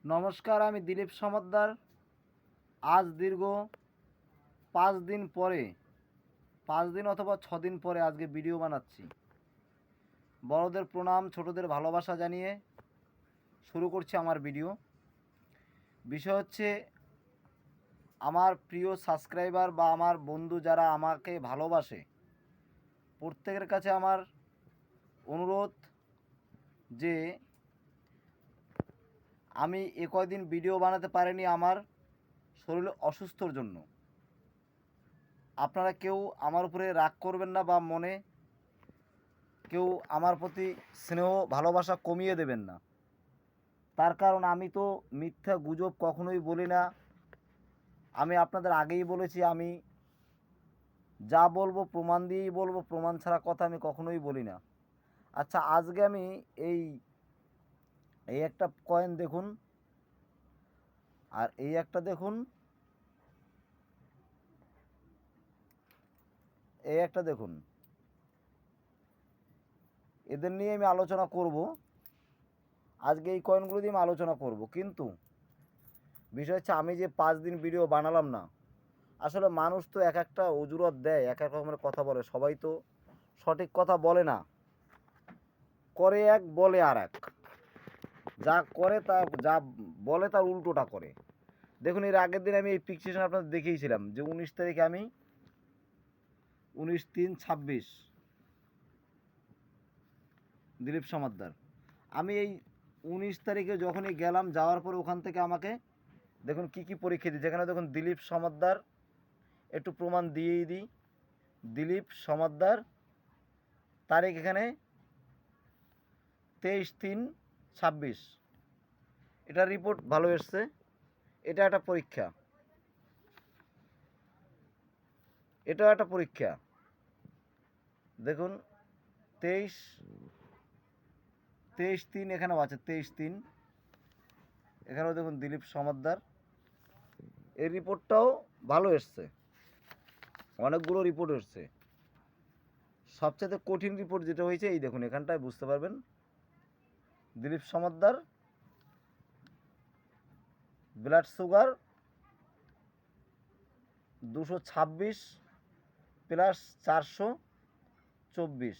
নমস্কার, আমি দিলীপ সমাদ্দার। আজ দীর্ঘ 5 দিন পরে, 5 দিন অথবা 6 দিন পরে আজকে ভিডিও বানাচ্ছি। বড়দের প্রণাম, ছোটদের ভালোবাসা জানিয়ে শুরু করছি আমার ভিডিও। বিষয় হচ্ছে, আমার প্রিয় সাবস্ক্রাইবার বা আমার বন্ধু যারা আমাকে ভালোবাসে, প্রত্যেকের কাছে আমার অনুরোধ যে আমি কয়দিন ভিডিও বানাতে পারিনি আমার শরীর অসুস্থর জন্য। আপনারা কেউ আমার উপরে রাগ করবেন না বা মনে কেউ আমার প্রতি স্নেহ ভালোবাসা কমিয়ে দেবেন না। তার কারণ আমি তো মিথ্যা গুজব কখনোই বলি না। আমি আপনাদের আগেই বলেছি, আমি যা বলবো প্রমাণ দিয়েই বলবো, প্রমাণ ছাড়া কথা আমি কখনোই বলি না। আচ্ছা, আজকে আমি এই এই একটা কয়েন দেখুন, আর এই একটা দেখুন, এই একটা দেখুন, এদের নিয়ে আমি আলোচনা করব। আজকে এই কয়েনগুলো দিয়ে আমি আলোচনা করব, কিন্তু বিষয় হচ্ছে আমি যে 5 দিন ভিডিও বানালাম না, আসলে মানুষ তো এক একটা অজুরত দেয়, এক এক রকমের কথা বলে। সবাই তো সঠিক কথা বলে না, করে এক বলে আর এক। যা করে তা, যা বলে তার উল্টোটা করে। দেখুন, এর আগের দিন আমি এই পিকচার আপনাদের দেখিয়েছিলাম যে 19 তারিখে আমি 19/3/26 দিলীপ সমাদ্দার। আমি এই 19 তারিখে যখনই গেলাম, যাওয়ার পরে ওখান থেকে আমাকে দেখুন কি কি পরীক্ষা দিই। যেখানে দেখুন দিলীপ সমাদ্দার, একটু প্রমাণ দিয়েই দিই। দিলীপ সমাদ্দার, তারিখ এখানে 23/3/26। এটার রিপোর্ট ভালো এসছে। এটা একটা পরীক্ষা, এটাও একটা পরীক্ষা। দেখুন 23/3 এখানেও আছে, 23/3 এখানেও দেখুন দিলীপ সমাদ্দার, এই রিপোর্টটাও ভালো এসছে। অনেকগুলো রিপোর্ট এসছে। সবচেয়ে কঠিন রিপোর্ট যেটা হয়েছে এই দেখুন, এখানটায় বুঝতে পারবেন। Dilip Samaddar blood sugar 226 plus 424,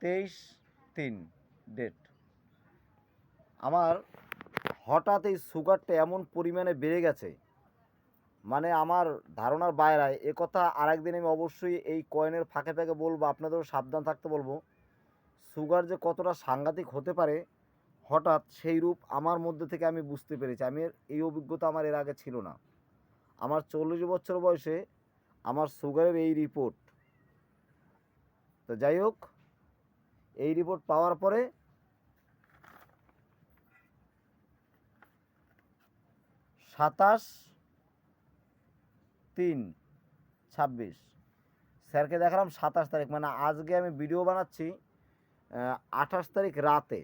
23/3 date. আমার হঠাৎ এই সুগারটা এমন পরিমাণে বেড়ে গেছে, মানে আমার ধারণার বাইরে। এ কথা আর একদিন আমি অবশ্যই এই কয়েনের ফাঁকে ফাঁকে বলবো, আপনাদেরও সাবধান থাকতে বলবো। সুগার যে কতটা সাংঘাতিক হতে পারে হঠাৎ, সেই রূপ আমার মধ্যে থেকে আমি বুঝতে পেরেছি। আমি এই অভিজ্ঞতা আমার এর আগে ছিল না। আমার 40 বছর বয়সে আমার সুগারের এই রিপোর্ট। তো যাই হোক, এই রিপোর্ট পাওয়ার পরে 27/3/26 স্যারকে দেখালাম। 27 তারিখ মানে আজকে আমি ভিডিও বানাচ্ছি 28 তারিখ রাতে।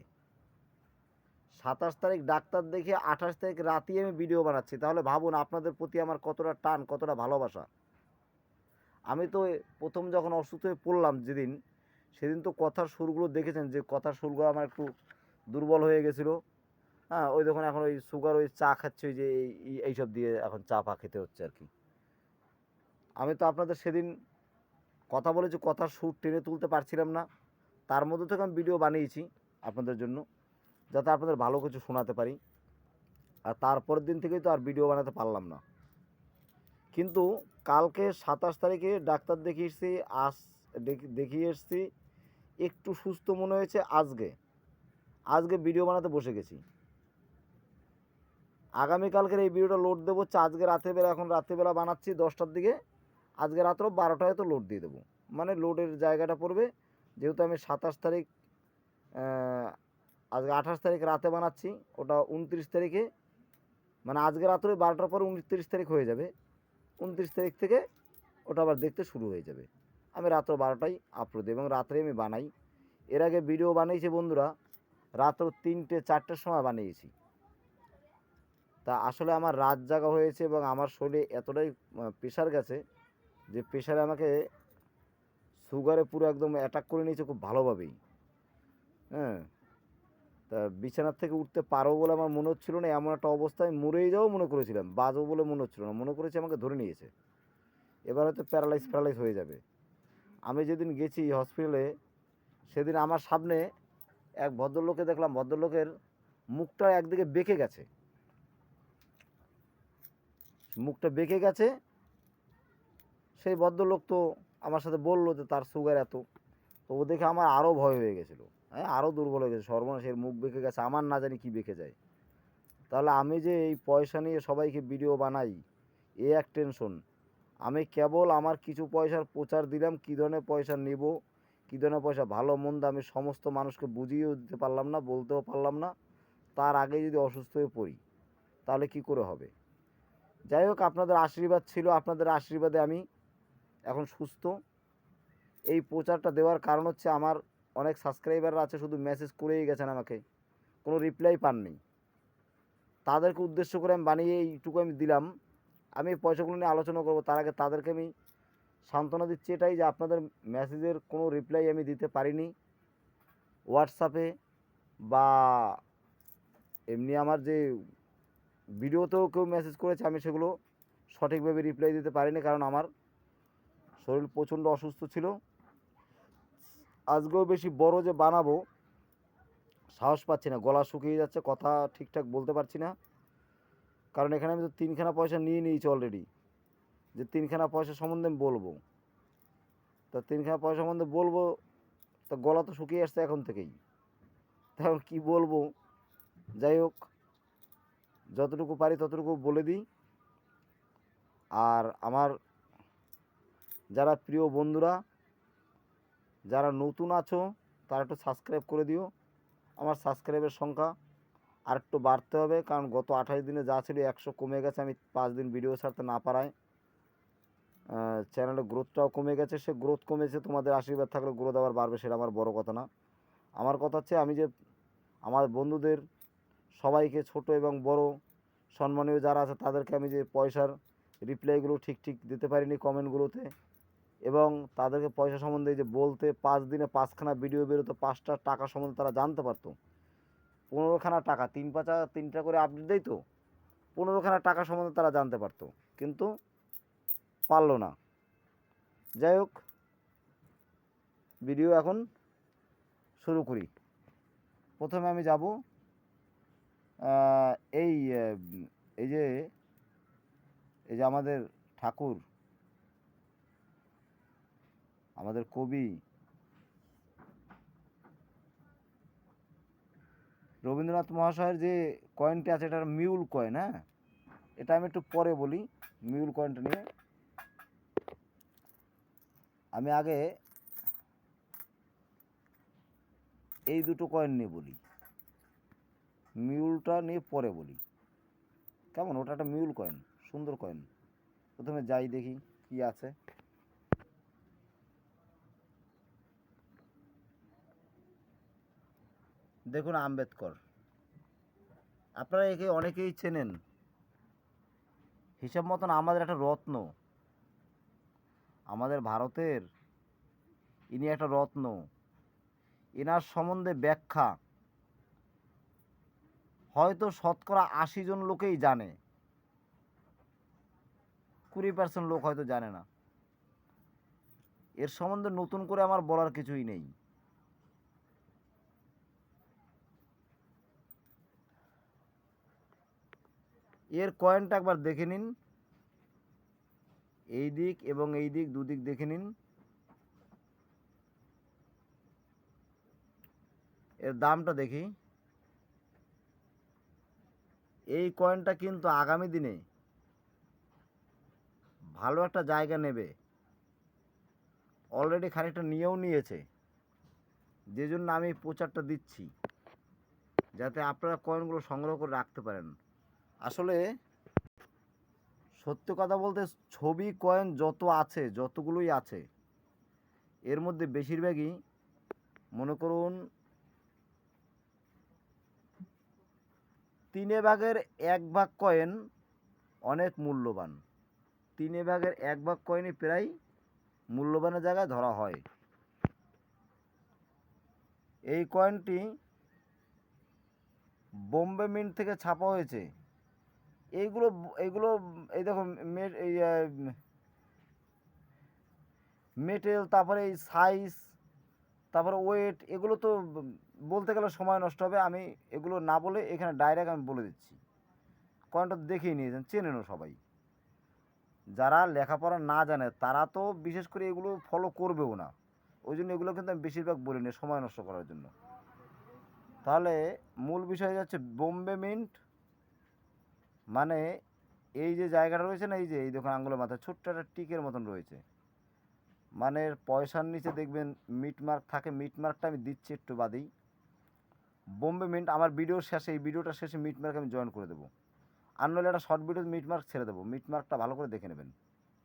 27 তারিখ ডাক্তার দেখে 28 তারিখ রাতেই আমি ভিডিও বানাচ্ছি। তাহলে ভাবুন আপনাদের প্রতি আমার কতটা টান, কতটা ভালোবাসা। আমি তো প্রথম যখন অসুস্থ হয়ে পড়লাম যেদিন, সেদিন তো কথার সুরগুলো দেখেছেন, যে কথার সুরগুলো আমার একটু দুর্বল হয়ে গেছিলো। হ্যাঁ, ওই দেখুন এখন ওই সুগার, ওই চা খাচ্ছে, ওই যে এইসব দিয়ে এখন চা পা খেতে হচ্ছে আর কি। আমি তো আপনাদের সেদিন কথা বলেছি, কথার সুর টেনে তুলতে পারছিলাম না। তার মধ্যে থেকে আমি ভিডিও বানিয়েছি আপনাদের জন্য, যাতে আপনাদের ভালো কিছু শোনাতে পারি। আর তারপরের দিন থেকেই তো আর ভিডিও বানাতে পারলাম না। কিন্তু কালকে 27 তারিখে ডাক্তার দেখিয়ে এসেছি, দেখিয়ে এসেছি, একটু সুস্থ মনে হয়েছে। আজকে ভিডিও বানাতে বসে গেছি। আগামীকালকের এই ভিডিওটা লোড দেবো হচ্ছে আজকে রাত্রেবেলা। এখন রাত্রেবেলা বানাচ্ছি 10টার দিকে, আজকে রাত্র 12টায় তো লোড দিয়ে দেবো। মানে লোডের জায়গাটা পড়বে, যেহেতু আমি 27 তারিখ, আজকে 28 তারিখ রাতে বানাচ্ছি, ওটা 29 তারিখে, মানে আজকে রাত্রে 12টার পরে 29 তারিখ হয়ে যাবে। 29 তারিখ থেকে ওটা আবার দেখতে শুরু হয়ে যাবে। আমি রাত্র 12টায় আপলোড দিই এবং রাত্রে আমি বানাই। এর আগে ভিডিও বানিয়েছি বন্ধুরা, রাত্র 3টে-4টের সময় বানিয়েছি। তা আসলে আমার রাত জাগা হয়েছে এবং আমার শরীরে এতটাই প্রেশার গেছে, যে প্রেশারে আমাকে সুগারে পুরো একদম অ্যাটাক করে নিয়েছে খুব ভালোভাবেই। হ্যাঁ, তা তা বিছানার থেকে উঠতে পারবো বলে আমার মনে হচ্ছিল না, এমন একটা অবস্থায় মরেই যাবো মনে করেছিলাম, বাঁচবো বলে মনে হচ্ছিল না, মনে করেছি আমাকে ধরে নিয়েছে, এবার হয়তো প্যারালাইজ হয়ে যাবে। আমি যেদিন গেছি হসপিটালে, সেদিন আমার সামনে এক ভদ্রলোককে দেখলাম, ভদ্রলোকের মুখটা একদিকে বেঁকে গেছে, মুখটা বেঁকে গেছে। সেই ভদ্রলোক তো আমার সাথে বললো যে তার সুগার এত, তো ও দেখে আমার আরও ভয় হয়ে গেছিলো, হ্যাঁ আরও দুর্বল হয়ে গেছে, সর্বনাশের মুখ বেঁকে গেছে, আমার না জানি কি বেঁকে যায়। তাহলে আমি যে এই পয়সা নিয়ে সবাইকে ভিডিও বানাই, এ এক টেনশন। আমি কেবল আমার কিছু পয়সার প্রচার দিলাম, কী ধরনের পয়সা নেব, কী ধরনের পয়সা ভালো মন্দ আমি সমস্ত মানুষকে বুঝিয়েও দিতে পারলাম না, বলতেও পারলাম না। তার আগে যদি অসুস্থ হয়ে পড়ি তাহলে কি করে হবে। যাই হোক, আপনাদের আশীর্বাদ ছিল, আপনাদের আশীর্বাদে আমি এখন সুস্থ। এই প্রচারটা দেওয়ার কারণ হচ্ছে আমার অনেক সাবস্ক্রাইবাররা আছে, শুধু মেসেজ করেই গেছেন, আমাকে কোনো রিপ্লাই পাননি। তাদেরকে উদ্দেশ্য করে আমি বানিয়ে এইটুকু আমি দিলাম। আমি পয়সাগুলো নিয়ে আলোচনা করব, তার আগে তাদেরকে আমি সান্ত্বনা দিচ্ছি এটাই যে আপনাদের মেসেজের কোনো রিপ্লাই আমি দিতে পারিনি। হোয়াটসঅ্যাপে বা এমনি আমার যে ভিডিওতেও কেউ মেসেজ করেছে, আমি সেগুলো সঠিকভাবে রিপ্লাই দিতে পারিনি, কারণ আমার শরীর প্রচণ্ড অসুস্থ ছিল। আজকেও বেশি বড় যে বানাবো সাহস পাচ্ছি না, গলা শুকিয়ে যাচ্ছে, কথা ঠিকঠাক বলতে পারছি না। কারণ এখানে আমি তো 3খানা পয়সা নিয়ে নিয়েছি অলরেডি, যে 3খানা পয়সা সম্বন্ধে আমি বলবো। তা 3খানা পয়সা সম্বন্ধে বলবো, তা গলা তো শুকিয়ে আসছে এখন থেকেই, তখন কী বলবো। যাই হোক, যতটুকু পারি ততটুকু বলে দিই। আর আমার যারা প্রিয় বন্ধুরা, যারা নতুন আছো, তারা একটু সাবস্ক্রাইব করে দিও। আমার সাবস্ক্রাইবের সংখ্যা আর একটু বাড়তে হবে, কারণ গত 28 দিনে যা ছিল 100 কমে গেছে, আমি 5 দিন ভিডিও ছাড়তে না পারায় চ্যানেলের গ্রোথটাও কমে গেছে। সে গ্রোথ কমেছে, তোমাদের আশীর্বাদ থাকলে গ্রোথ আবার বাড়বে, সেটা আমার বড় কথা না। আমার কথা হচ্ছে আমি যে আমার বন্ধুদের সবাইকে, ছোট এবং বড় সম্মানীয় যারা আছে, তাদেরকে আমি যে পয়সার রিপ্লাইগুলো ঠিক দিতে পারিনি কমেন্টগুলোতে, এবং তাদেরকে পয়সা সম্বন্ধে যে বলতে 5 দিনে 5খানা ভিডিও বেরোতো, 5টা টাকা সম্বন্ধে তারা জানতে পারতো। 15খানা টাকা, 3টা করে আপডেট দেয় তো, 15খানা টাকা সম্বন্ধে তারা জানতে পারতো, কিন্তু পারলো না। যাই হোক, ভিডিও এখন শুরু করি। প্রথমে আমি যাব এই এই যে এই যে আমাদের ঠাকুর, আমাদের কবি রবীন্দ্রনাথ মহাশয়ের যে কয়েনটি আছে, এটা মিউল কয়েন। হ্যাঁ, এটা আমি একটু পরে বলি মিউল কয়েনটা নিয়ে। আমি আগে এই দুটো কয়েন নিয়ে বলি, মিউলটা নিয়ে পরে বলি, কেমন? ওটা একটা মিউল কয়েন, সুন্দর কয়েন। প্রথমে যাই দেখি কি আছে। দেখুন, আম্বেদকর, আপনারা একে অনেকেই চেনেন, হিসাব মতন আমাদের একটা রত্ন, আমাদের ভারতের ইনি একটা রত্ন। এনার সম্বন্ধে ব্যাখ্যা হয়তো 80% লোকেই জানে, 20% লোক হয়তো জানে না। এর সম্বন্ধে নতুন করে আমার বলার কিছুই নেই। এর কয়েনটা একবার দেখে নিন, এই দিক এবং এই দিক, দুদিক দেখে নিন। এর দামটা দেখি। এই কয়েনটা কিন্তু আগামী দিনে ভালো একটা জায়গা নেবে, অলরেডি খানিকটা নিয়েও নিয়েছে, যে জন্য আমি প্রচারটা দিচ্ছি, যাতে আপনারা কয়েনগুলো সংগ্রহ করে রাখতে পারেন। আসলে সত্য কথা বলতে, ছবি কয়েন যত আছে, যতগুলোই আছে, এর মধ্যে বেশিরভাগই মনে করুন 1/3 কয়েন অনেক মূল্যবান, 1/3 কয়েনই প্রায় মূল্যবানের জায়গায় ধরা হয়। এই কয়েনটি বোম্বে মিন্ট থেকে ছাপা হয়েছে। এইগুলো এইগুলো এই দেখো এই মেটেরিয়াল, তারপরে এই সাইজ, তারপরে ওয়েট, এগুলো তো বলতে গেলে সময় নষ্ট হবে। আমি এগুলো না বলে এখানে ডাইরেক্ট আমি বলে দিচ্ছি। কয়েনটা দেখেই নিয়েছেন, চেনেনও সবাই। যারা লেখাপড়া না জানে তারা তো বিশেষ করে এগুলো ফলো করবেও না। ওই জন্য এগুলো কিন্তু আমি বেশিরভাগ বলি না, সময় নষ্ট করার জন্য। তাহলে মূল বিষয় হচ্ছে বোম্বে মিন্ট মানে এই যে জায়গাটা রয়েছে না, এই যে এই দেখুন আঙ্গুলের মাথায় ছোট্ট একটা টিকের মতন রয়েছে, মানে পয়সার নিচে দেখবেন মিট মার্ক থাকে। মিট মার্কটা আমি দিচ্ছি একটু বাদেই। বোম্বে মিন্ট আমার ভিডিওর শেষে, এই ভিডিওটা শেষে মিট মার্ক আমি জয়েন করে দেবো। আর নইলে একটা শর্ট ভিডিও মিট মার্ক ছেড়ে দেবো। মিট মার্কটা ভালো করে দেখে নেবেন।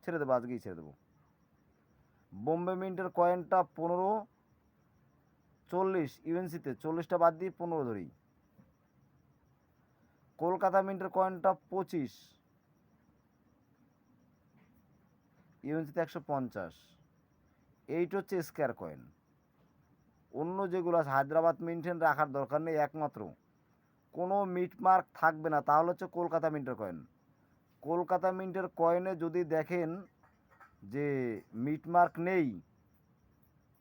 ছেড়ে দেবো, আজকেই ছেড়ে দেবো। বোম্বে মিন্টের কয়েনটা 1540 ইউএনসিতে, 40টা বাদ দিয়ে 15 ধরি। কলকাতা মিন্টের কয়েনটা 25 ইউএনসিতে, 150। এইটা হচ্ছে স্কোয়ার কয়েন। অন্য যেগুলো আছে হায়দ্রাবাদ মিন্টেন রাখার দরকার নেই, একমাত্র কোনো মিট মার্ক থাকবে না, তাহলে হচ্ছে কলকাতা মিন্টের কয়েন। কলকাতা মিন্টের কয়েনে যদি দেখেন যে মিট মার্ক নেই,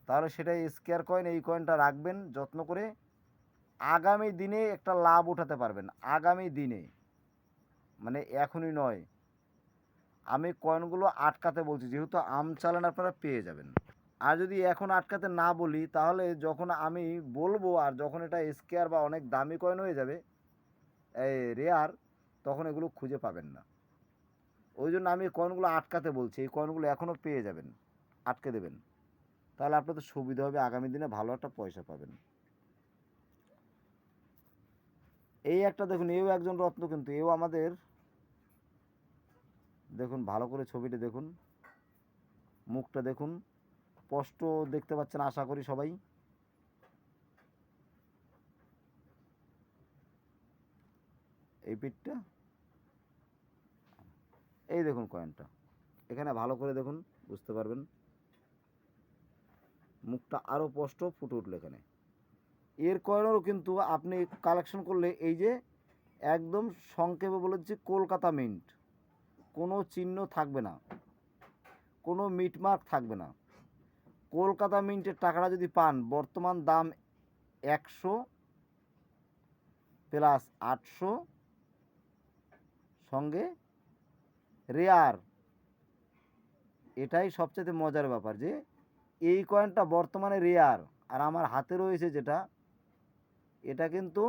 তাহলে সেটাই স্কোয়ার কয়েন। এই কয়েনটা রাখবেন যত্ন করে, আগামী দিনে একটা লাভ উঠাতে পারবেন। আগামী দিনে মানে এখনই নয়। আমি কয়েনগুলো আটকাতে বলছি, যেহেতু আম চালান আপনারা পেয়ে যাবেন। আর যদি এখন আটকাতে না বলি, তাহলে যখন আমি বলবো আর যখন এটা স্কোয়ার বা অনেক দামি কয়েন হয়ে যাবে, এই রেয়ার, তখন এগুলো খুঁজে পাবেন না। ওই জন্য আমি কয়েনগুলো আটকাতে বলছি। এই কয়েনগুলো এখনও পেয়ে যাবেন, আটকে দেবেন, তাহলে আপনাদের সুবিধা হবে, আগামী দিনে ভালো একটা পয়সা পাবেন। এই একটা দেখুন, এও একজন রত্ন, কিন্তু এও আমাদের, দেখুন ভালো করে ছবিটা দেখুন, মুখটা দেখুন, স্পষ্ট দেখতে পাচ্ছেন আশা করি সবাই। এই পিঠটা, এই দেখুন কয়েনটা, এখানে ভালো করে দেখুন, বুঝতে পারবেন। মুখটা আরও স্পষ্ট ফুটে উঠলো এখানে। এর কয়েনেরও কিন্তু আপনি কালেকশন করলে, এই যে একদম সংক্ষেপে বলেছি, কলকাতা মিন্ট, কোনো চিহ্ন থাকবে না, কোনো মিটমার্ক থাকবে না। কলকাতা মিন্টের টাকাটা যদি পান, বর্তমান দাম 100 প্লাস 800 সঙ্গে রেয়ার। এটাই সবচেয়ে মজার ব্যাপার, যে এই কয়েনটা বর্তমানে রেয়ার, আর আমার হাতে রয়েছে যেটা, এটা কিন্তু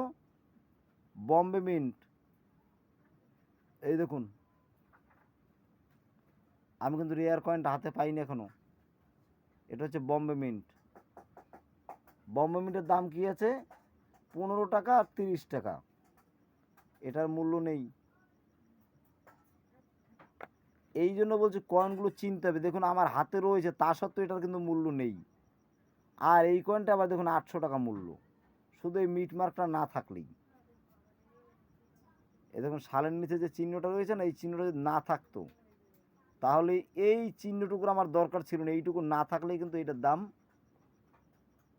বম্বে মিন্ট। এই দেখুন, আমি কিন্তু রেয়ার কয়েনটা হাতে পাইনি এখনো। এটা হচ্ছে বম্বে মিন্ট। বম্বে মিন্টের দাম কী আছে? 15 টাকা আর 30 টাকা। এটার মূল্য নেই। এই জন্য বলছি কয়েনগুলো চিনতে হবে। দেখুন আমার হাতে রয়েছে, তা সত্ত্বেও এটার কিন্তু মূল্য নেই। আর এই কয়েনটা আবার দেখুন 800 টাকা মূল্য, শুধু এই মিট মার্কটা না থাকলেই। এ দেখুন সালের নিচে যে চিহ্নটা রয়েছে না, এই চিহ্নটা যদি না থাকতো, তাহলে এই চিহ্নটুকুর আমার দরকার ছিল না। এইটুকু না থাকলেই কিন্তু এটার দাম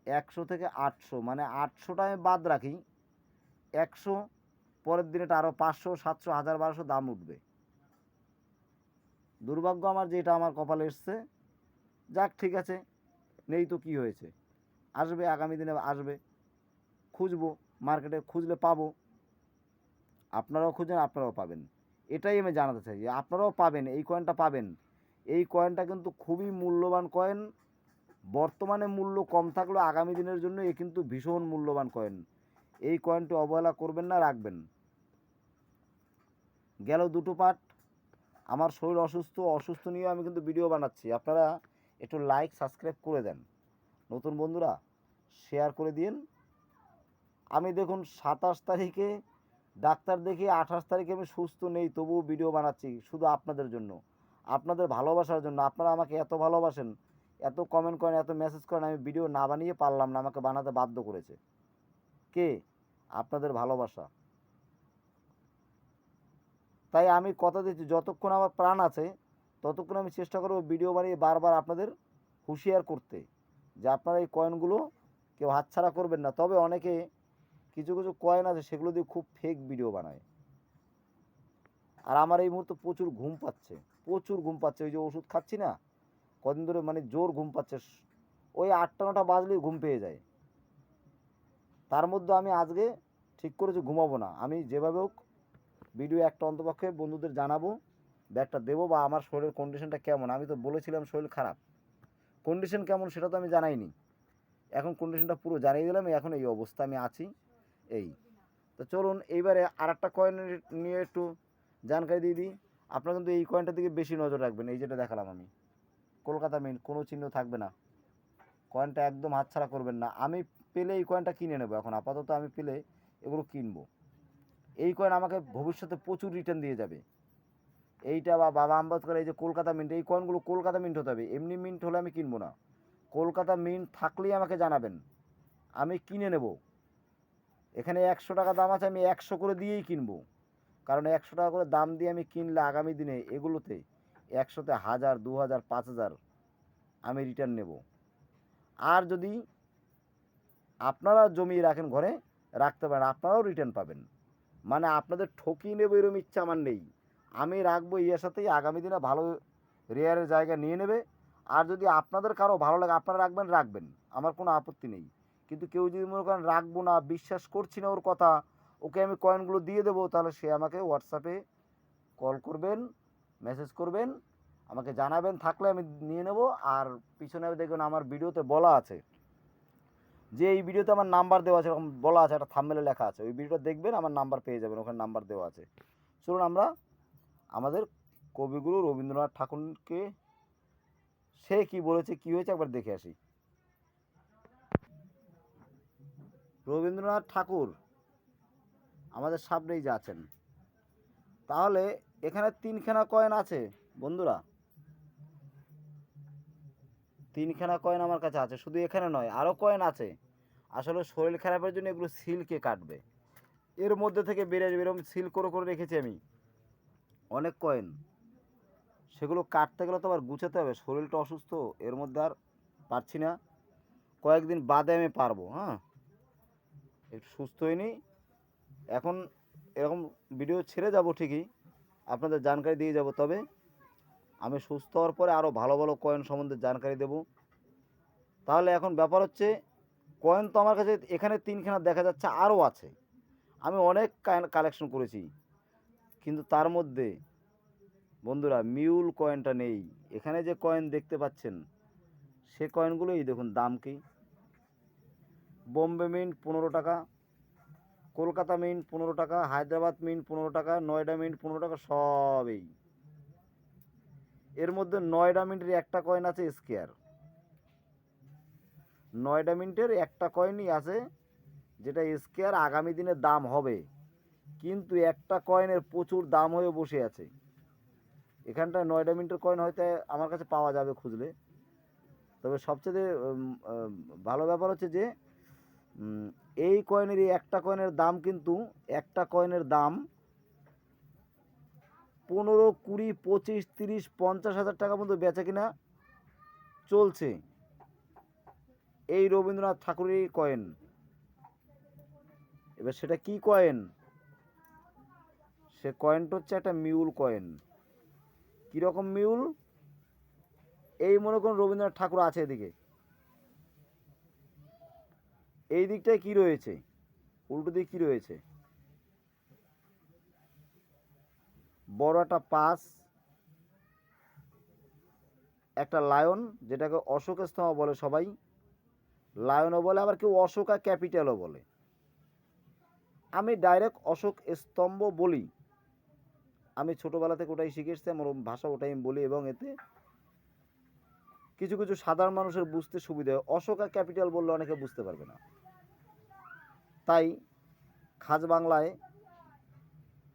100 থেকে 800, মানে 800টা আমি বাদ রাখি, 100, পরের দিন এটা আরও 500, 700, 1000, 1200 দাম উঠবে। দুর্ভাগ্য আমার যে এটা আমার কপালে এসছে। যাক, ঠিক আছে, নেই তো কি হয়েছে, আসবে, আগামী দিনে আসবে। খুঁজবো, মার্কেটে খুঁজলে পাবো। আপনারাও খুঁজেন, আপনারাও পাবেন। এটাই আমি জানাতে চাই, যে আপনারাও পাবেন, এই কয়েনটা পাবেন। এই কয়েনটা কিন্তু খুবই মূল্যবান কয়েন। বর্তমানে মূল্য কম থাকলেও আগামী দিনের জন্য এ কিন্তু ভীষণ মূল্যবান কয়েন। এই কয়েনটি অবহেলা করবেন না, রাখবেন। গেল দুটো পার্ট। আমার শরীর অসুস্থ, অসুস্থ নিয়ে আমি কিন্তু ভিডিও বানাচ্ছি। আপনারা একটু লাইক সাবস্ক্রাইব করে দেন, নতুন বন্ধুরা শেয়ার করে দিন। আমি দেখুন 27 তারিখে ডাক্তার দেখিয়ে 28 তারিখে আমি সুস্থ নেই, তবুও ভিডিও বানাচ্ছি শুধু আপনাদের জন্য, আপনাদের ভালোবাসার জন্য। আপনারা আমাকে এত ভালোবাসেন, এত কমেন্ট করেন, এত মেসেজ করেন, আমি ভিডিও না বানিয়ে পারলাম না, আমাকে বানাতে বাধ্য করেছে কে? আপনাদের ভালোবাসা। তাই আমি কথা দিচ্ছি, যতক্ষণ আমার প্রাণ আছে ততক্ষণ আমি চেষ্টা করব ভিডিও বানিয়ে বারবার আপনাদের হুঁশিয়ার করতে, যে আপনারা এই কয়েনগুলো কেউ হাতছাড়া করবেন না। তবে অনেকে কিছু কিছু কয়েন আছে সেগুলো দিয়ে খুব ফেক ভিডিও বানায়। আর আমার এই মুহূর্তে প্রচুর ঘুম পাচ্ছে, প্রচুর ঘুম পাচ্ছে। ওই যে ওষুধ খাচ্ছি না কদিন ধরে, মানে জোর ঘুম পাচ্ছে। ওই 8টা 9টা বাজলেই ঘুম পেয়ে যায়। তার মধ্যে আমি আজকে ঠিক করেছি ঘুমাবো না। আমি যেভাবে হোক ভিডিও একটা অন্তপক্ষে বন্ধুদের জানাবো, ব্যাগটা দেবো, বা আমার শরীরের কন্ডিশনটা কেমন। আমি তো বলেছিলাম শরীর খারাপ, কন্ডিশন কেমন সেটা তো আমি জানাইনি। এখন কন্ডিশনটা পুরো জানিয়ে দিলাম, এখন এই অবস্থা আমি আছি। এই তো চলুন এইবারে আর একটা কয়েন নিয়ে একটু জানকারি দিয়ে দিই। আপনারা কিন্তু এই কয়েনটার দিকে বেশি নজর রাখবেন। এই যেটা দেখালাম আমি, কলকাতা মিন্ট, কোনো চিহ্ন থাকবে না। কয়েনটা একদম হাতছাড়া করবেন না। আমি পেলে এই কয়েনটা কিনে নেবো, এখন আপাতত আমি পেলে এগুলো কিনবো। এই কয়েন আমাকে ভবিষ্যতে প্রচুর রিটার্ন দিয়ে যাবে। এইটা বা বাবা আম্বেদকর, এই যে কলকাতা মিন্ট, এই কয়েনগুলো কলকাতা মিন্ট হতে হবে। এমনি মিন্ট হলে আমি কিনবো না। কলকাতা মিন্ট থাকলেই আমাকে জানাবেন, আমি কিনে নেব। এখানে 100 টাকা দাম আছে, আমি 100 করে দিয়েই কিনবো। কারণ 100 টাকা করে দাম দিয়ে আমি কিনলে আগামী দিনে এগুলোতে 100তে 1000, 2000, 5000 আমি রিটার্ন নেব। আর যদি আপনারা জমিয়ে রাখেন ঘরে, রাখতে পারেন, আপনারাও রিটার্ন পাবেন। মানে আপনাদের ঠকিয়ে নেবো এরকম ইচ্ছা আমার নেই। আমি রাখবো ইয়ার সাথেই, আগামী দিনে ভালো রেয়ারের জায়গা নিয়ে নেবে। আর যদি আপনাদের কারো ভালো লাগে আপনারা রাখবেন, রাখবেন, আমার কোনো আপত্তি নেই। কিন্তু কেউ যদি মনে করেন রাখবো না, বিশ্বাস করছি না ওর কথা, ওকে আমি কয়েনগুলো দিয়ে দেবো, তাহলে সে আমাকে হোয়াটসঅ্যাপে কল করবেন, মেসেজ করবেন, আমাকে জানাবেন, থাকলে আমি নিয়ে নেব। আর পিছনে দেখবেন আমার ভিডিওতে বলা আছে যে এই ভিডিওতে আমার নাম্বার দেওয়া আছে, এরকম বলা আছে, একটা থাম্বনেলে লেখা আছে। ওই ভিডিওটা দেখবেন, আমার নাম্বার পেয়ে যাবেন, ওখানে নাম্বার দেওয়া আছে। চলুন আমরা আমাদের কবিগুরু রবীন্দ্রনাথ ঠাকুরকে সে কি বলেছে, কি হয়েছে একবার দেখে আসি। রবীন্দ্রনাথ ঠাকুর আমাদের সামনেই যে আছেন। তাহলে এখানে 3খানা কয়েন আছে বন্ধুরা, 3খানা কয়েন আমার কাছে আছে। শুধু এখানে নয়, আরও কয়েন আছে। আসলে শরীর খারাপের জন্য এগুলো সিলকে কাটবে, এর মধ্যে থেকে বেড়ে যাবে। এরকম সিল করে করে রেখেছি আমি অনেক কয়েন। সেগুলো কাটতে গেলে তো আবার গুছাতে হবে, শরীরটা অসুস্থ, এর মধ্যে আর পারছি না। কয়েকদিন বাদে আমি পারবো। হ্যাঁ, একটু সুস্থ হয়নি এখন। এরকম ভিডিও ছেড়ে যাব ঠিকই, আপনাদের জানকারি দিয়ে যাব। তবে আমি সুস্থ হওয়ার পরে আরও ভালো ভালো কয়েন সম্বন্ধে জানকারি দেব। তাহলে এখন ব্যাপার হচ্ছে, কয়েন তো আমার কাছে এখানে 3খানা দেখা যাচ্ছে, আরও আছে। আমি অনেক কালেকশন করেছি, কিন্তু তার মধ্যে বন্ধুরা মিউল কয়েনটা নেই। এখানে যে কয়েন দেখতে পাচ্ছেন সে কয়েনগুলোই দেখুন দাম কি। বোম্বে মিন্ট 15 টাকা, কলকাতা মিন্ট 15 টাকা, হায়দ্রাবাদ মিন্ট 15 টাকা, নয়ডা মিন্ট 15 টাকা, সব এই। এর মধ্যে নয়ডা মিন্টের একটা কয়েন আছে স্কেয়ার। নয়ডা মিন্টের একটা কয়েনই আছে যেটা স্কেয়ার, আগামী দিনে দাম হবে। কিন্তু একটা কয়েনের প্রচুর দাম হয়ে বসে আছে। এখানটায় নয়ডা মিন্টের কয়েন হয়তো আমার কাছে পাওয়া যাবে খুঁজলে। তবে সবচেয়ে ভালো ব্যাপার হচ্ছে যে এই কয়েনের, এই একটা কয়েনের দাম কিন্তু, একটা কয়েনের দাম 15, 20, 25, 30, 50 হাজার টাকা পর্যন্ত বেচা কিনা চলছে এই রবীন্দ্রনাথ ঠাকুরের কয়েন। এবার সেটা কি কয়েন? সে কয়েনটা হচ্ছে একটা মিউল কয়েন। কীরকম মিউল? এই মনে করুন রবীন্দ্রনাথ ঠাকুর আছে এদিকে, এই দিকটায় কি রয়েছে, উল্টো দিকে কি রয়েছে, বড় একটা পাস, একটা লায়ন, যেটাকে অশোক স্তম্ভ বলে সবাই, লায়নও বলে, আবার কেউ অশোকা ক্যাপিটালও বলে। আমি ডাইরেক্ট অশোক স্তম্ভ বলি। আমি ছোটোবেলা থেকে ওটাই শিখে এসেছি, আমার ভাষা ওটাই আমি বলি, এবং এতে কিছু কিছু সাধারণ মানুষের বুঝতে সুবিধা হয়। অশোকা ক্যাপিটাল বললে অনেকে বুঝতে পারবে না, তাই খাস বাংলায়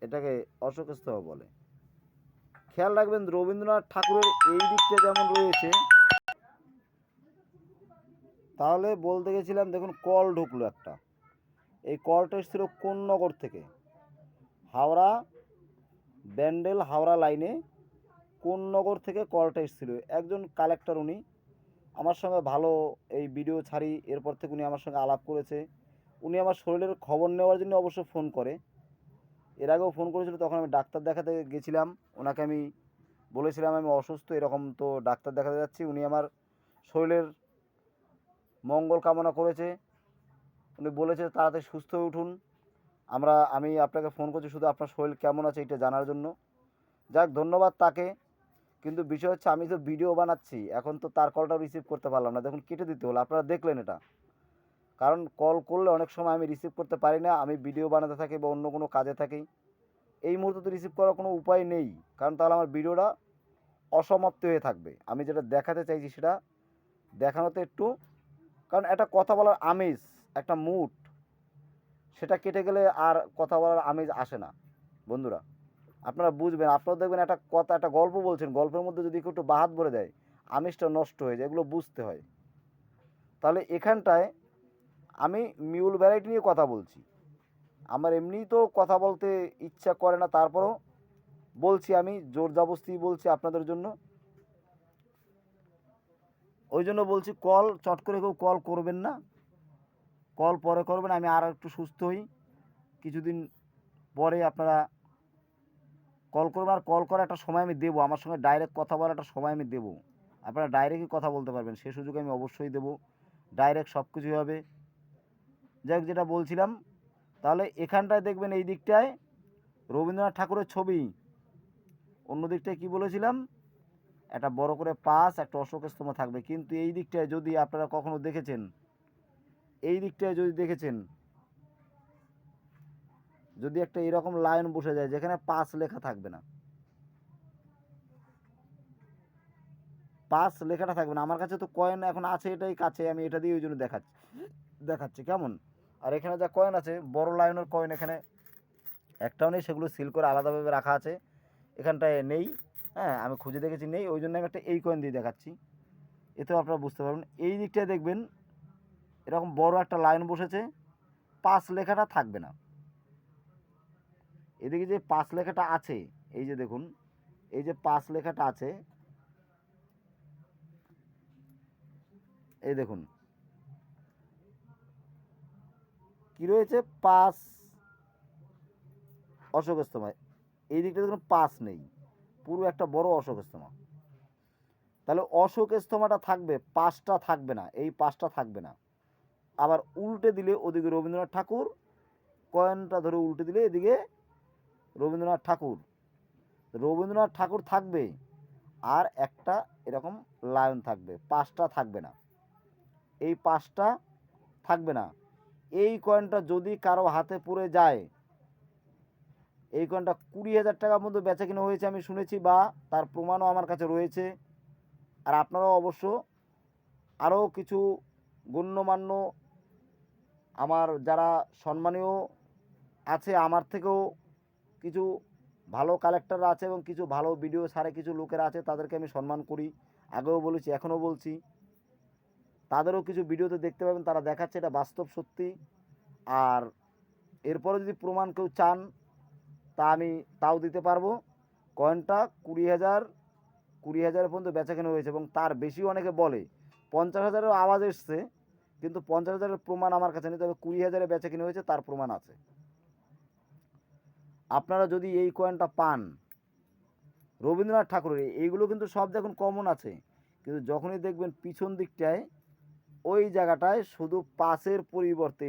এটাকে অশোক স্তম্ভ বলে। খেয়াল রাখবেন রবীন্দ্রনাথ ঠাকুরের এই দিকটা যেমন রয়েছে, তাহলে বলতে গেছিলাম দেখুন কল ঢুকলো একটা। এই কলটা এসেছিল কোন্নগর থেকে, হাওড়া ব্যান্ডেল হাওড়া লাইনে কোন্নগর থেকে কলটা এসেছিল। একজন কালেক্টর, উনি আমার সঙ্গে ভালো এই ভিডিও ছাড়ি, এরপর থেকে উনি আমার সঙ্গে আলাপ করেছে। উনি আমার শরীরের খবর নেওয়ার জন্য অবশ্য ফোন করে। এর আগেও ফোন করেছিল, তখন আমি ডাক্তার দেখাতে গেছিলাম। ওনাকে আমি বলেছিলাম আমি অসুস্থ, এরকম তো ডাক্তার দেখাতে যাচ্ছি। উনি আমার শরীরের মঙ্গল কামনা করেছে। উনি বলেছে তাড়াতাড়ি সুস্থ হয়ে উঠুন। আমি আপনাকে ফোন করছি শুধু আপনার শরীর কেমন আছে এটা জানার জন্য। যাক, ধন্যবাদ তাকে। কিন্তু বিষয় হচ্ছে আমি তো ভিডিও বানাচ্ছি, এখন তো তার কলটাও রিসিভ করতে পারলাম না, দেখুন কেটে দিতে হলো। আপনারা দেখলেন এটা। কারণ কল করলে অনেক সময় আমি রিসিভ করতে পারি না, আমি ভিডিও বানাতে থাকি বা অন্য কোনো কাজে থাকি। এই মুহূর্তে তো রিসিভ করার কোনো উপায় নেই, কারণ তাহলে আমার ভিডিওটা অসমাপ্ত হয়ে থাকবে। আমি যেটা দেখাতে চাইছি সেটা দেখানোতে একটু, কারণ একটা কথা বলার আমেজ, একটা মুড, সেটা কেটে গেলে আর কথা বলার আমেজ আসে না। বন্ধুরা আপনারা বুঝবেন, আপনারা দেখবেন একটা কথা, একটা গল্প বলছেন, গল্পের মধ্যে যদি কেউ একটু বাহাত ভরে দেয় আমেজটা নষ্ট হয়ে যায়, এগুলো বুঝতে হয়। তাহলে এখানটায় আমি মিউল ভ্যারাইটি নিয়ে কথা বলছি। আমার এমনিই তো কথা বলতে ইচ্ছা করে না, তারপরও বলছি, আমি জোর জবরদস্তি বলছি আপনাদের জন্য। ওই জন্য বলছি কল চট করে কেউ কল করবেন না, কল পরে করবেন। আমি আর একটু সুস্থ হই, কিছুদিন পরে আপনারা কল করবেন। আর কল করার একটা সময় আমি দেবো, আমার সঙ্গে ডাইরেক্ট কথা বলার একটা সময় আমি দেবো। আপনারা ডাইরেক্টই কথা বলতে পারবেন, সে সুযোগ আমি অবশ্যই দেবো। ডাইরেক্ট সব কিছুই হবে। যাই হোক, যেটা বলছিলাম, তাহলে এখানটায় দেখবেন এই দিকটায় রবীন্দ্রনাথ ঠাকুরের ছবি, অন্য দিকটায় কী বলেছিলাম, একটা বড় করে পাশ, একটা অশোক স্তম্ভ থাকবে। কিন্তু এই দিকটায় যদি আপনারা কখনো দেখেছেন, এই দিকটায় যদি দেখেছেন, যদি একটা এরকম লাইন বসে যায় যেখানে পাস লেখা থাকবে না, পাস লেখাটা থাকবে না। আমার কাছে তো কয়েন এখন আছে, এটাই কাছে, আমি এটা দিয়ে ওই জন্য দেখাচ্ছি কেমন। আর এখানে যা কয়েন আছে, বড় লাইনের কয়েন এখানে একটাও নেই, সেগুলো সিল করে আলাদাভাবে রাখা আছে, এখানটায় নেই। হ্যাঁ, আমি খুঁজে দেখেছি নেই, ওই জন্য আমি একটা এই কয়েন দিয়ে দেখাচ্ছি, এতেও আপনারা বুঝতে পারবেন। এই দিকটায় দেখবেন এরকম বড় একটা লাইন বসেছে, পাস লেখাটা থাকবে না। এদিকে যে পাস লেখাটা আছে, এই যে দেখুন, এই যে পাস লেখাটা আছে, এই দেখুন কি রয়েছে, পাস অশোক স্তম্ভ। এই দিকটা দেখুন পাস নেই, পুরো একটা বড় অশোক স্তম্ভ। তাহলে অশোক স্তম্ভটা থাকবে, পাসটা থাকবে না, এই পাসটা থাকবে না। আবার উল্টে দিলে ওদিকে রবীন্দ্রনাথ ঠাকুর, কয়েনটা ধরে উল্টে দিলে এদিকে রবীন্দ্রনাথ ঠাকুর, রবীন্দ্রনাথ ঠাকুর থাকবে, আর একটা এরকম লায়ন থাকবে, পাসটা থাকবে না, এই পাসটা থাকবে না। এই কয়েনটা যদি কারো হাতে পড়ে যায়, এই কয়েনটা 20,000 টাকার মধ্যে বেচা কিনা হয়েছে আমি শুনেছি, বা তার প্রমাণও আমার কাছে রয়েছে। আর আপনারাও অবশ্য আরও কিছু গণ্যমান্য আমার যারা সম্মানীয় আছে, আমার থেকেও কিছু ভালো কালেক্টররা আছে এবং কিছু ভালো ভিডিও ছাড়ে কিছু লোকেরা আছে, তাদেরকে আমি সম্মান করি, আগেও বলেছি এখনও বলছি। তাদেরও কিছু ভিডিওতে দেখতে পাবেন, তারা দেখাচ্ছে এটা বাস্তব সত্যি। আর এরপরে যদি প্রমাণ কেউ চান তা আমি তাও দিতে পারবো। কয়েনটা 20,000 পর্যন্ত বেচাকেনা হয়েছে, এবং তার বেশি অনেকে বলে। 50,000-এরও আওয়াজ এসছে, কিন্তু 50,000-এর প্রমাণ আমার কাছে নেই, তবে 20,000-এ বেচাকেনা হয়েছে তার প্রমাণ আছে। আপনারা যদি এই কয়েনটা পান রবীন্দ্রনাথ ঠাকুরের, এইগুলো কিন্তু সব দেখুন কমন আছে, কিন্তু যখনই দেখবেন পিছন দিকটায় ওই জায়গাটায় শুধু পাঁচের পরিবর্তে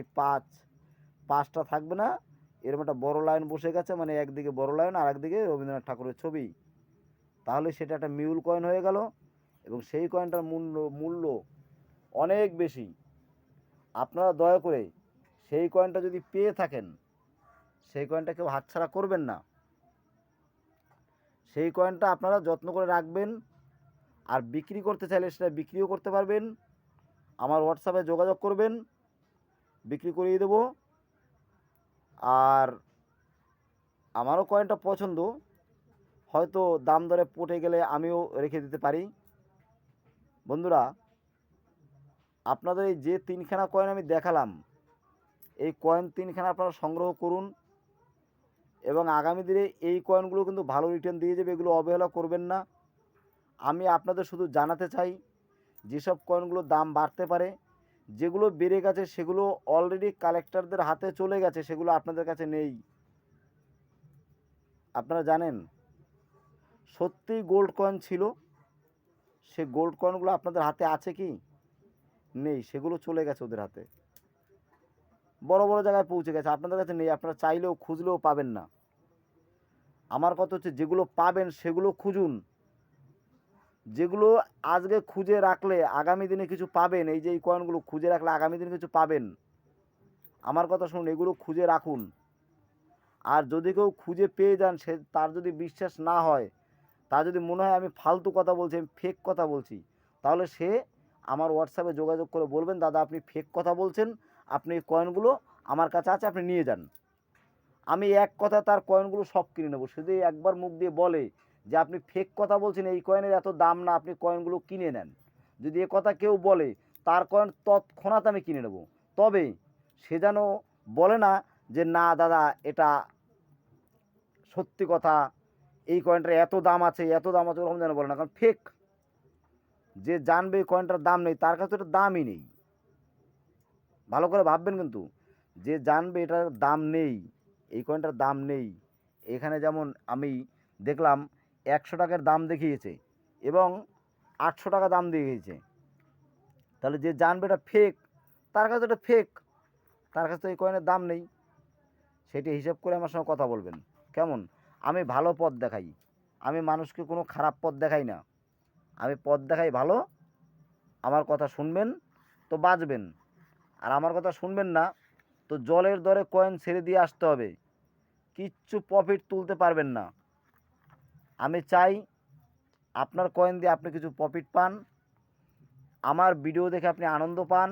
পাঁচটা থাকবে না, এরকম একটা বড় লাইন বসে গেছে, মানে একদিকে বড় লাইন আর একদিকে রবীন্দ্রনাথ ঠাকুরের ছবি, তাহলে সেটা একটা মিউল কয়েন হয়ে গেল, এবং সেই কয়েনটার মূল্য অনেক বেশি। আপনারা দয়া করে সেই কয়েনটা যদি পেয়ে থাকেন, সেই কয়েনটা কেউ হাতছাড়া করবেন না। সেই কয়েনটা আপনারা যত্ন করে রাখবেন, আর বিক্রি করতে চাইলে সেটা বিক্রিও করতে পারবেন। আমার হোয়াটসঅ্যাপে যোগাযোগ করবেন, বিক্রি করিয়ে দেবো। আর আমারও কয়েনটা পছন্দ, হয়তো দাম দরে পটে গেলে আমিও রেখে দিতে পারি। বন্ধুরা, আপনাদের এই যে তিনখানা কয়েন আমি দেখালাম, এই কয়েন তিনখানা আপনারা সংগ্রহ করুন, এবং আগামী দিনে এই কয়েনগুলো কিন্তু ভালো রিটার্ন দিয়ে যাবে, এগুলো অবহেলা করবেন না। আমি আপনাদের শুধু জানাতে চাই, যেসব কয়েনগুলোর দাম বাড়তে পারে যেগুলো বেড়ে গেছে সেগুলো অলরেডি কালেক্টরদের হাতে চলে গেছে, সেগুলো আপনাদের কাছে নেই। আপনারা জানেন সত্যিই গোল্ড কয়েন ছিল, সে গোল্ড কয়েনগুলো আপনাদের হাতে আছে কি? নেই, সেগুলো চলে গেছে ওদের হাতে, বড় বড় জায়গায় পৌঁছে গেছে, আপনাদের কাছে নেই। আপনারা চাইলেও খুঁজলেও পাবেন না। আমার কথা হচ্ছে যেগুলো পাবেন সেগুলো খুঁজুন, যেগুলো আজকে খুঁজে রাখলে আগামী দিনে কিছু পাবেন। এই যে এই কয়েনগুলো খুঁজে রাখলে আগামী দিনে কিছু পাবেন। আমার কথা শুনুন, এগুলো খুঁজে রাখুন। আর যদি কেউ খুঁজে পেয়ে যান, সে তার যদি বিশ্বাস না হয়, তার যদি মনে হয় আমি ফালতু কথা বলছি, আমি ফেক কথা বলছি, তাহলে সে আমার হোয়াটসঅ্যাপে যোগাযোগ করে বলবেন, দাদা আপনি ফেক কথা বলছেন, আপনি এই কয়েনগুলো আমার কাছে আছে, আপনি নিয়ে যান। আমি এক কথা তার কয়েনগুলো সব কিনে নেবো। শুধু একবার মুখ দিয়ে বলে যে আপনি ফেক কথা বলছেন, এই কয়েনের এত দাম না, আপনি কয়েনগুলো কিনে নেন, যদি এ কথা কেউ বলে, তার কয়েন তৎক্ষণাৎ আমি কিনে নেব। তবে সে যেন বলে না যে না দাদা এটা সত্যি কথা, এই কয়েনটার এত দাম আছে, এত দাম আছে, ওরকম যেন বলে না। কারণ ফেক, যে জানবে এই কয়েনটার দাম নেই, তার কাছে এটা দামই নেই। ভালো করে ভাববেন কিন্তু, যে জানবে এটার দাম নেই, এই কয়েনটার দাম নেই। এখানে যেমন আমি দেখলাম 100 টাকার দাম দেখিয়েছে এবং 800 টাকা দাম দেখিয়েছে, তাহলে যে জানবে এটা ফেক, তার কাছে এটা ফেক, তার কাছে তো এই কয়েনের দাম নেই। সেটি হিসাব করে আমার সঙ্গে কথা বলবেন, কেমন? আমি ভালো পথ দেখাই, আমি মানুষকে কোনো খারাপ পথ দেখাই না, আমি পথ দেখাই ভালো। আমার কথা শুনবেন তো বাঁচবেন, আর আমার কথা শুনবেন না তো জলের দরে কয়েন ছেড়ে দিয়ে আসতে হবে, কিচ্ছু প্রফিট তুলতে পারবেন না। আমি চাই আপনার কয়েন দিয়ে আপনি কিছু প্রফিট পান, আমার ভিডিও দেখে আপনি আনন্দ পান,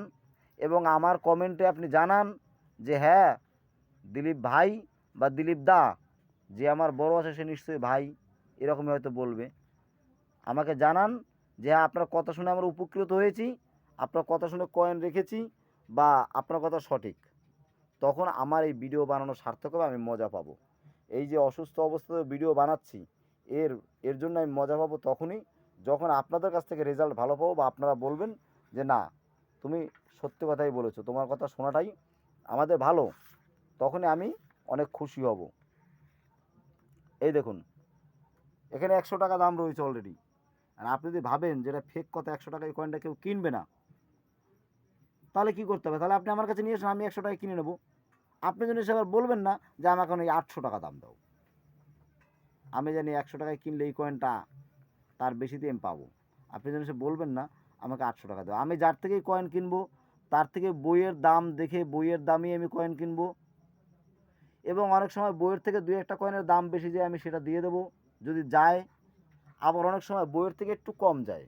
এবং আমার কমেন্টে আপনি জানান যে হ্যাঁ দিলীপ ভাই বা দিলীপ দা, যে আমার বড় আছে সে নিশ্চয়ই ভাই, এরকমই হয়তো বলবে। আমাকে জানান যে হ্যাঁ আপনার কথা শুনে আমরা উপকৃত হয়েছি, আপনার কথা শুনে কয়েন রেখেছি, বা আপনার কথা সঠিক। তখন আমার এই ভিডিও বানানো সার্থক হবে, আমি মজা পাবো। এই যে অসুস্থ অবস্থাতে ভিডিও বানাচ্ছি, এর এর জন্য আমি মজা পাবো তখনই যখন আপনাদের কাছ থেকে রেজাল্ট ভালো পাবো, বা আপনারা বলবেন যে না তুমি সত্যি কথাই বলেছো, তোমার কথা শোনাটাই আমাদের ভালো, তখনই আমি অনেক খুশি হব। এই দেখুন, এখানে 100 টাকা দাম রয়েছে অলরেডি, আর আপনি যদি ভাবেন যেটা ফেক কথা, 100 টাকা এই কয়েনটা কেউ কিনবে না, তাহলে কী করতে হবে? তাহলে আপনি আমার কাছে নিয়ে এসে আমি 100 টাকায় কিনে নেবো। আপনি যেন এসে আবার বলবেন না যে আমাকে ওই 800 টাকা দাম দাও। আমি জানি 100 টাকায় কিনলে এই কয়েনটা তার বেশিতে আমি পাবো। আপনি যেন এসে বলবেন না আমাকে 800 টাকা দাও। আমি যার থেকেই কয়েন কিনবো তার থেকে বইয়ের দাম দেখে বইয়ের দামেই আমি কয়েন কিনবো, এবং অনেক সময় বইয়ের থেকে 2-1টা কয়েনের দাম বেশি যায়, আমি সেটা দিয়ে দেবো যদি যায়। আবার অনেক সময় বইয়ের থেকে একটু কম যায়,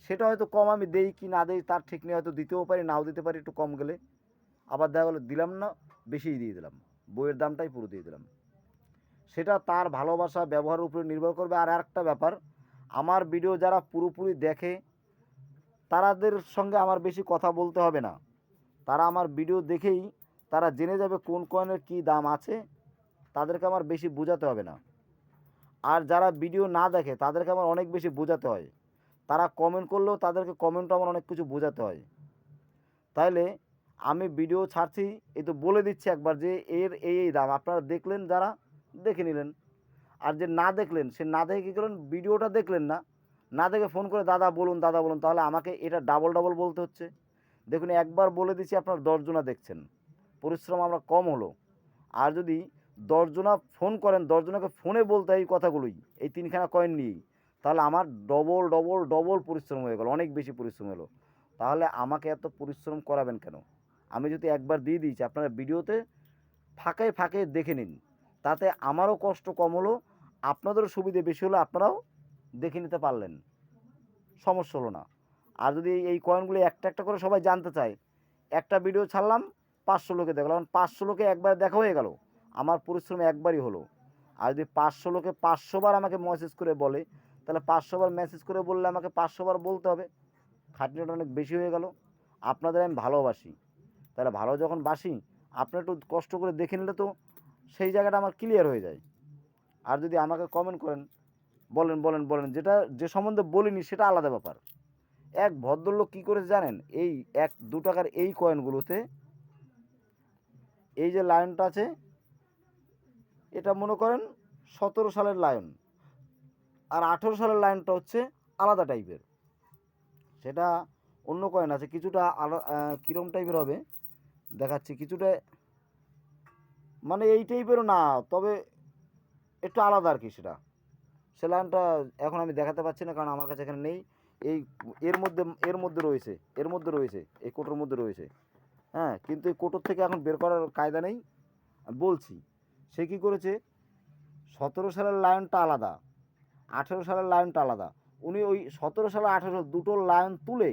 সেটা হয়তো কম আমি দেই কি না দেই তার ঠিক নেই, হয়তো দিতেও পারি নাও দিতে পারি একটু কম গেলে। আবার দেখা গেলো দিলাম না, বেশিই দিয়ে দিলাম, বইয়ের দামটাই পুরো দিয়ে দিলাম। সেটা তার ভালোবাসা ব্যবহারের উপরে নির্ভর করবে। আর একটা ব্যাপার, আমার ভিডিও যারা পুরোপুরি দেখে তাদের সঙ্গে আমার বেশি কথা বলতে হবে না, তারা আমার ভিডিও দেখেই তারা জেনে যাবে কোন কয়েনের কী দাম আছে, তাদেরকে আমার বেশি বোঝাতে হবে না। আর যারা ভিডিও না দেখে তাদেরকে আমার অনেক বেশি বোঝাতে হয়, তারা কমেন্ট করলেও তাদেরকে কমেন্টও আমার অনেক কিছু বোঝাতে হয়। তাইলে আমি ভিডিও ছাড়ছি, এই তো বলে দিচ্ছি একবার যে এর এই দাম, আপনারা দেখলেন, যারা দেখে নিলেন, আর যে না দেখলেন সে না দেখে কী করলেন, ভিডিওটা দেখলেন না, না দেখে ফোন করে দাদা বলুন দাদা বলুন, তাহলে আমাকে এটা ডাবল ডাবল বলতে হচ্ছে। দেখুন একবার বলে দিচ্ছি, আপনার 10 জনা দেখছেন, পরিশ্রম আমরা কম হলো। আর যদি 10 জনা ফোন করেন, 10 জনাকে ফোনে বলতে হয় এই কথাগুলোই, এই 3খানা কয়েন নিয়েই, তাহলে আমার ডবল ডবল ডবল পরিশ্রম হয়ে গেল, অনেক বেশি পরিশ্রম হলো। তাহলে আমাকে এত পরিশ্রম করাবেন কেন? আমি যদি একবার দিয়ে দিয়েছি, আপনারা ভিডিওতে ফাঁকে ফাঁকে দেখে নিন, তাতে আমারও কষ্ট কম হলো, আপনাদেরও সুবিধে বেশি হলো, আপনারাও দেখে নিতে পারলেন, সমস্যা হলো না। আর যদি এই কয়েনগুলো একটা একটা করে সবাই জানতে চায়, একটা ভিডিও ছাড়লাম 500 লোকে দেখলাম, 500 লোকে একবার দেখা হয়ে গেল, আমার পরিশ্রম একবারই হলো। আর যদি 500 লোকে 500 বার আমাকে মেসেজ করে বলে, তাহলে 500 বার মেসেজ করে বললে আমাকে 500 বার বলতে হবে, খাটনিটা অনেক বেশি হয়ে গেল। আপনাদের আমি ভালোবাসি, তাহলে ভালো যখন বাসি, আপনি একটু কষ্ট করে দেখে নিলে তো সেই জায়গাটা আমার ক্লিয়ার হয়ে যায়। আর যদি আমাকে কমেন্ট করেন, বলেন বলেন বলেন, যেটা যে সম্বন্ধে বলিনি সেটা আলাদা ব্যাপার, এক ভদ্রলোক কী করেছে জানেন, এই 1-2 টাকার এই কয়েনগুলোতে এই যে লায়নটা আছে, এটা মনে করেন 17 সালের লায়ন, আর 18 সালের লায়নটা হচ্ছে আলাদা টাইপের। সেটা অন্য কয়েন আছে, কিছুটা কীরকম টাইপের হবে দেখাচ্ছি, কিছুটা মানে এই টাইপেরও না, তবে একটু আলাদা আর কি। সে লাইনটা এখন আমি দেখাতে পারছি না, কারণ আমার কাছে এখানে নেই। এই এর মধ্যে রয়েছে এই কোটোর মধ্যে রয়েছে, হ্যাঁ, কিন্তু এই কোটোর থেকে এখন বের করার কায়দা নেই। বলছি, সে কী করেছে, 17 সালের লায়নটা আলাদা, 18 সালের লায়নটা আলাদা। উনি ওই 17 সালে 18 দুটো লায়ন তুলে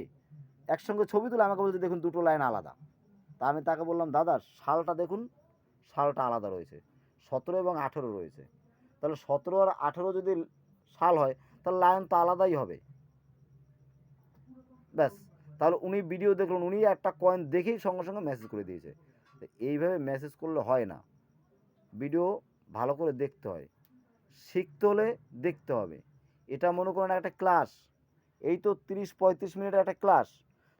একসঙ্গে ছবি তুলে আমাকে বলছে দেখুন দুটো লাইন আলাদা। তা আমি তাকে বললাম, দাদা সালটা দেখুন, সালটা আলাদা রয়েছে, 17 এবং 18 রয়েছে। তাহলে 17 আর 18 যদি সাল হয় তাহলে লায়ন তো আলাদাই হবে। ব্যাস, তাহলে উনি ভিডিও দেখলেন, উনি একটা কয়েন দেখেই সঙ্গে সঙ্গে মেসেজ করে দিয়েছে। এইভাবে মেসেজ করলে হয় না, ভিডিও ভালো করে দেখতে হয়, শিখতে হলে দেখতে হবে। এটা মনে করেন একটা ক্লাস, এই তো 30-35 মিনিটের একটা ক্লাস।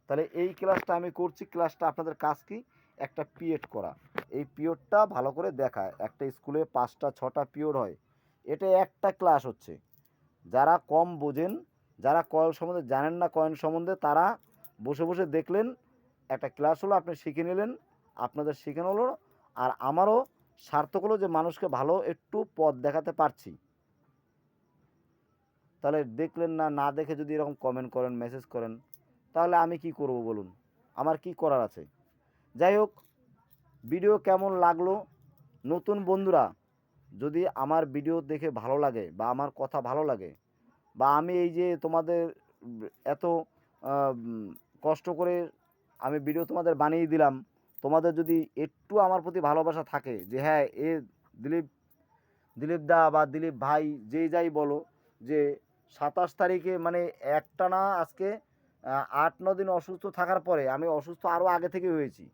তাহলে এই ক্লাসটা আমি করছি, ক্লাসটা আপনাদের কাজ কি, একটা পিরিয়ড করা। এই পিরিয়ডটা ভালো করে দেখা, একটা স্কুলে 5টা-6টা পিরিয়ড হয়, এটা একটা ক্লাস হচ্ছে। যারা কম বোঝেন, যারা কয়েন সম্বন্ধে জানেন না, কয়েন সম্বন্ধে, তারা বসে বসে দেখলেন, একটা ক্লাস হলো, আপনি শিখে নিলেন, আপনাদের শেখানো হলো, আর আমারও সার্থক হলো যে মানুষকে ভালো একটু পথ দেখাতে পারছি। তাহলে দেখলেন না, না দেখে যদি এরকম কমেন্ট করেন, মেসেজ করেন, তাহলে আমি কি করব বলুন, আমার কি করার আছে। যাই হোক, ভিডিও কেমন লাগলো, নতুন বন্ধুরা যদি আমার ভিডিও দেখে ভালো লাগে বা আমার কথা ভালো লাগে, বা আমি এই যে তোমাদের এত কষ্ট করে আমি ভিডিও তোমাদের বানিয়ে দিলাম, তোমাদের যদি একটু আমার প্রতি ভালোবাসা থাকে, যে হ্যাঁ এ দিলীপ দা বা দিলীপ ভাই যেই যাই বলো, যে 27 তারিখে মানে একটানা আজকে 8-9 দিন অসুস্থ থাকার পরে, আমি অসুস্থ আরও আগে থেকে হয়েছি,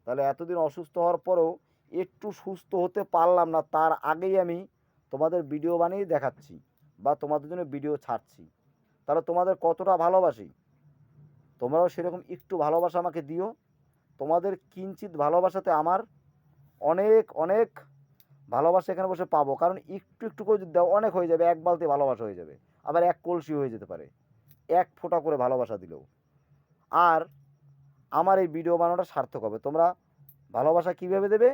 তাহলে এতদিন অসুস্থ হওয়ার পরেও একটু সুস্থ হতে পারলাম না, তার আগেই আমি তোমাদের ভিডিও বানিয়ে দেখাচ্ছি বা তোমাদের জন্য ভিডিও ছাড়ছি। তাহলে তোমাদের কতটা ভালোবাসি, তোমরাও সেরকম একটু ভালোবাসা আমাকে দিও। তোমাদের কিঞ্চিত ভালোবাসাতে আমার অনেক অনেক ভালোবাসা এখানে বসে পাবো, কারণ একটু একটু করে যদি দাও অনেক হয়ে যাবে, এক বালতি ভালোবাসা হয়ে যাবে, আবার এক কলসি হয়ে যেতে পারে, এক ফোঁটা করে ভালোবাসা দিলেও। আর আমার এই ভিডিও বানানোটা সার্থক হবে। তোমরা ভালোবাসা কীভাবে দেবে,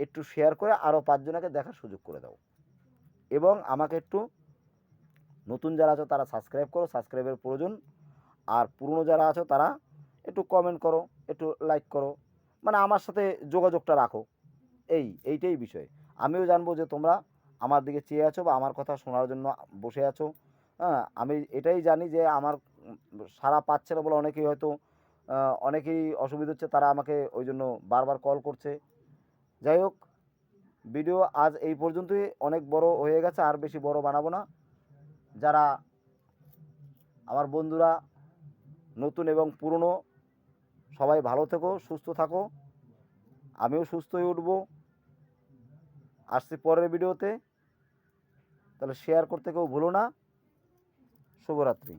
একটু শেয়ার করে আরও 5 জনকে দেখার সুযোগ করে দাও, এবং আমাকে একটু, নতুন যারা আছো তারা সাবস্ক্রাইব করো, সাবস্ক্রাইবের প্রয়োজন। আর পুরনো যারা আছো তারা একটু কমেন্ট করো, একটু লাইক করো, মানে আমার সাথে যোগাযোগটা রাখো। এইটাই বিষয়। আমিও জানবো যে তোমরা আমার দিকে চেয়ে আছো বা আমার কথা শোনার জন্য বসে আছো। হ্যাঁ, আমি এটাই জানি যে আমার সাড়া পাচ্ছে না বলে অনেকেই হয়তো অনেকেই অসুবিধা হচ্ছে, তারা আমাকে ওই জন্য বারবার কল করছে। যাই হোক, ভিডিও আজ এই পর্যন্তই, অনেক বড় হয়ে গেছে, আর বেশি বড় বানাবো না। যারা আমার বন্ধুরা নতুন এবং পুরনো, সবাই ভালো থেকো, সুস্থ থাকো, আমিও সুস্থ হয়ে উঠবো। আসছি পরের ভিডিওতে, তাহলে শেয়ার করতে কেউ ভুলো না। শুভরাত্রি।